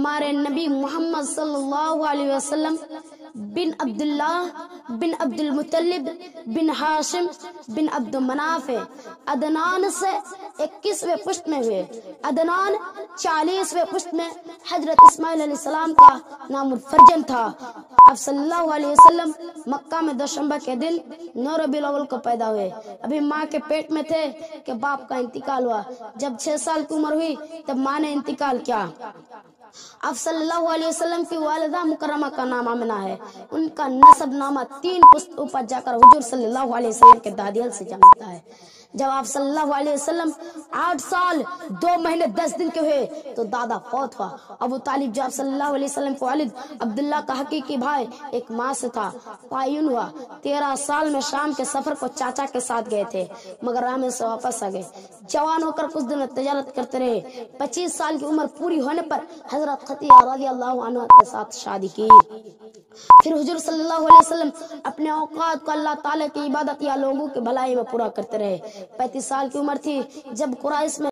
ہمارے نبی محمد صلی اللہ علیہ وسلم بن عبداللہ بن عبد المطلب بن ہاشم بن عبد مناف عدنان سے 21ویں پشت میں ہوئے۔ عدنان 40ویں پشت میں حضرت اسماعیل علیہ السلام کا نام الفرجن تھا۔ آپ صلی اللہ علیہ وسلم مکہ میں دوشنبہ کے دن 9 ربیع الاول کو پیدا ہوئے۔ ابھی ماں کے پیٹ میں تھے کہ باپ کا انتقال ہوا۔ جب 6 سال کی عمر ہوئی تب ماں نے انتقال کیا۔ آپ صلی اللہ علیہ وسلم کی والدہ مکرمہ کا نام آمنہ ہے۔ ان کا نسب نامہ 3 پشت اوپر جا کر حضور صلی اللہ علیہ وسلم کے دادیال سے جانتا ہے۔ جب آپ صلی اللہ علیہ وسلم 8 سال 2 مہینے 10 دن کے ہوئے تو دادا فوت ہوا۔ ابو طالب جو آپ صلی اللہ علیہ وسلم کے والد عبداللہ کا حقیقی بھائی ایک ماں سے تھا، تعین ہوا۔ 13 سال میں شام کے سفر کو چاچا کے ساتھ گئے تھے مگر راہ میں سے واپس آ گئے۔ جوان ہو کر کچھ دن تجارت کرتے رہے۔ 25 سال کی عمر پوری ہونے پر حضرت خدیجہ رضی اللہ عنہا کے ساتھ شادی کی۔ پھر حضور صلی اللہ علیہ وسلم اپنے اوقات کو اللہ تعالیٰ کی عبادت یا لوگوں کی بھلائی میں پورا کرتے رہے۔ 35 سال کی عمر تھی جب قریش میں